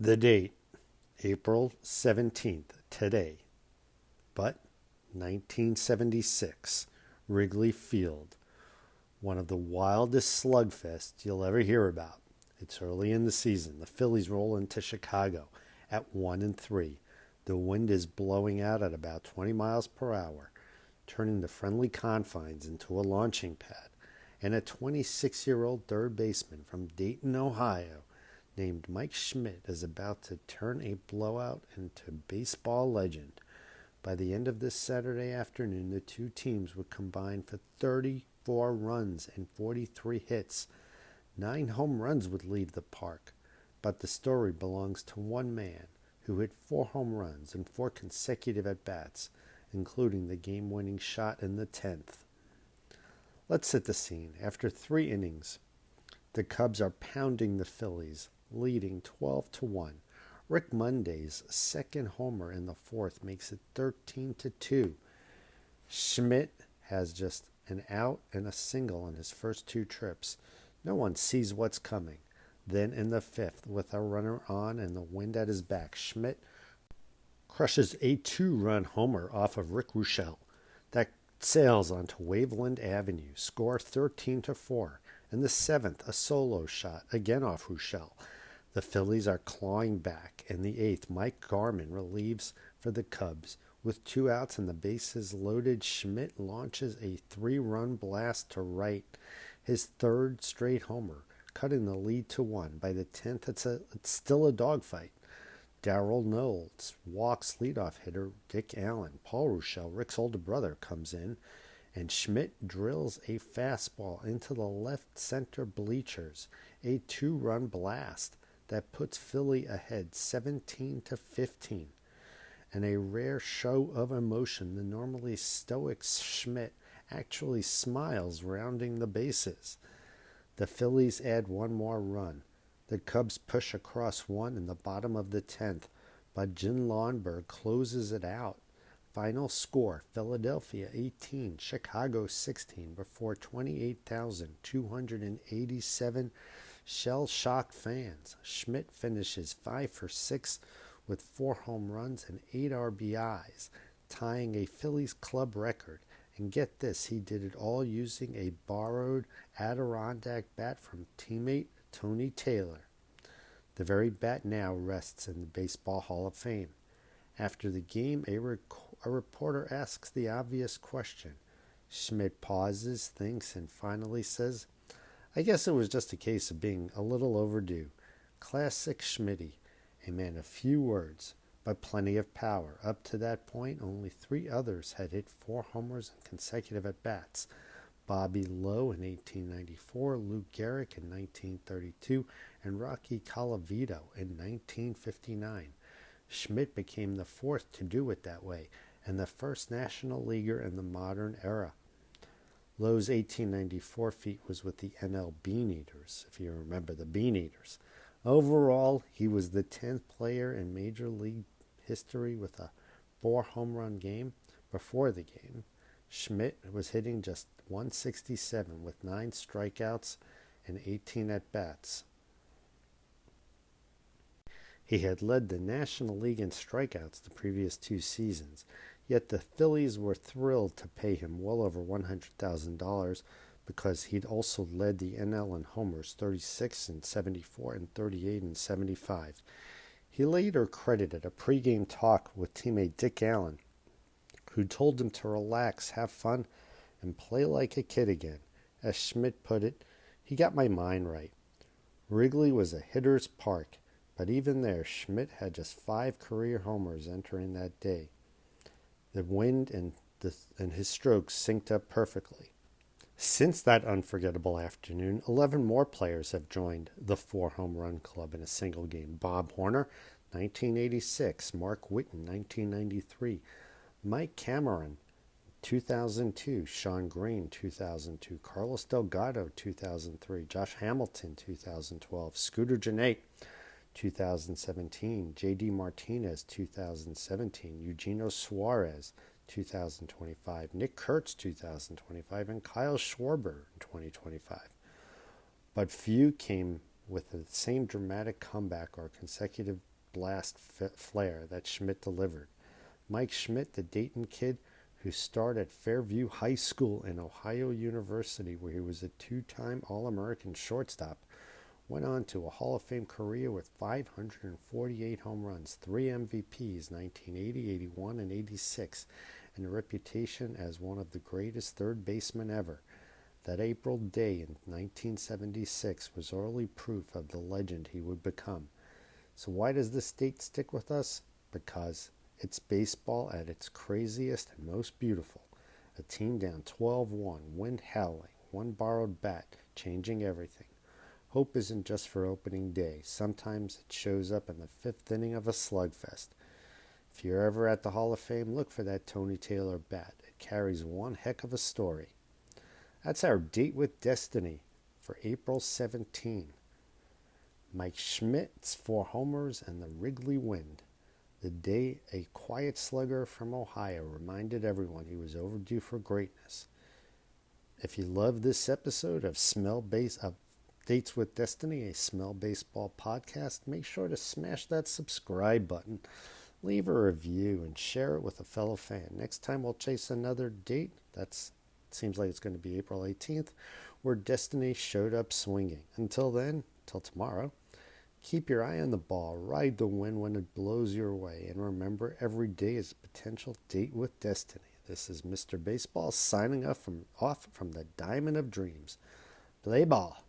The date, April 17th, today, but 1976, Wrigley Field, one of the wildest slugfests you'll ever hear about. It's early in the season. The Phillies roll into Chicago at 1-3. The wind is blowing out at about 20 miles per hour, turning the friendly confines into a launching pad. And a 26-year-old third baseman from Dayton, Ohio, named Mike SCHMIDT, is about to turn a blowout into baseball legend. By the end of this Saturday afternoon, the two teams would combine for 34 runs and 43 hits. 9 home runs would leave the park, but the story belongs to one man who hit 4 home runs in 4 consecutive at-bats, including the game-winning shot in the 10th. Let's set the scene. After 3 innings, the Cubs are pounding the Phillies, leading 12-1. Rick Monday's second homer in the 4th makes it 13-2. SCHMIDT has just an out and a single on his first 2 trips. No one sees what's coming. Then in the 5th, with a runner on and the wind at his back, SCHMIDT crushes a 2-run homer off of Rick Roushel that sails onto Waveland Avenue, score 13-4. In the 7th, a solo shot, again off Roushel. The Phillies are clawing back. In the 8th, Mike Garman relieves for the Cubs. With 2 outs and the bases loaded, SCHMIDT launches a 3-run blast to right, his 3rd straight homer, cutting the lead to 1. By the 10th, it's still a dogfight. Darrell Knowles walks leadoff hitter Dick Allen. Paul Roushel, Rick's older brother, comes in, and SCHMIDT drills a fastball into the left center bleachers, a 2-run blast that puts Philly ahead 17-15. And a rare show of emotion, the normally stoic SCHMIDT actually smiles rounding the bases. The Phillies add 1 more run. The Cubs push across 1 in the bottom of the 10th, but Jim Lonberg closes it out. Final score, Philadelphia 18, Chicago 16, before 28,287 shell-shocked fans. SCHMIDT finishes 5 for 6 with 4 home runs and 8 RBIs, tying a Phillies club record. And get this, he did it all using a borrowed Adirondack bat from teammate Tony Taylor. The very bat now rests in the Baseball Hall of Fame. After the game, a reporter asks the obvious question. SCHMIDT pauses, thinks, and finally says, "I guess it was just a case of being a little overdue." Classic SCHMIDT, a man of few words, but plenty of power. Up to that point, only 3 others had hit 4 homers in consecutive at-bats. Bobby Lowe in 1894, Lou Gehrig in 1932, and Rocky Colavito in 1959. SCHMIDT became the 4th to do it that way, and the first National Leaguer in the modern era. Lowe's 1894 feat was with the NL Beaneaters, if you remember the Beaneaters. Overall, he was the 10th player in Major League history with a 4 home run game. Before the game, SCHMIDT was hitting just .167 with 9 strikeouts and 18 at-bats. He had led the National League in strikeouts the previous 2 seasons, yet the Phillies were thrilled to pay him well over $100,000 because he'd also led the NL in homers, 36 in 74 and 38 in 75. He later credited a pregame talk with teammate Dick Allen, who told him to relax, have fun, and play like a kid again. As SCHMIDT put it, "He got my mind right." Wrigley was a hitter's park, but even there, SCHMIDT had just 5 career homers entering that day. The wind and his strokes synced up perfectly. Since that unforgettable afternoon, 11 more players have joined the 4-home run club in a single game. Bob Horner, 1986. Mark Whitten, 1993. Mike Cameron, 2002. Sean Green, 2002. Carlos Delgado, 2003. Josh Hamilton, 2012. Scooter Gennett, 2017. J.D. Martinez, 2017. Eugenio Suarez, 2025, Nick Kurtz 2025, and Kyle Schwarber in 2025. But few came with the same dramatic comeback or consecutive blast flare that SCHMIDT delivered. Mike SCHMIDT, the Dayton kid who starred at Fairview High School and Ohio University, where he was a two-time All-American shortstop, went on to a Hall of Fame career with 548 home runs, 3 MVPs, 1980, 81, and 86, and a reputation as one of the greatest third basemen ever. That April day in 1976 was early proof of the legend he would become. So why does this date stick with us? Because it's baseball at its craziest and most beautiful. A team down 12-1, wind howling, one borrowed bat, changing everything. Hope isn't just for opening day. Sometimes it shows up in the fifth inning of a slugfest. If you're ever at the Hall of Fame, look for that Tony Taylor bat. It carries one heck of a story. That's our date with destiny for April 17. Mike SCHMIDT's 4 homers and the Wrigley wind. The day a quiet slugger from Ohio reminded everyone he was overdue for greatness. If you love this episode of Dates with Destiny, a Smell Baseball podcast, make sure to smash that subscribe button, leave a review, and share it with a fellow fan. Next time we'll chase another date. Seems like it's going to be April 18th, where Destiny showed up swinging. Until then, till tomorrow, keep your eye on the ball, ride the wind when it blows your way, and remember, every day is a potential date with destiny. This is Mr. Baseball signing off from the Diamond of Dreams. Play ball.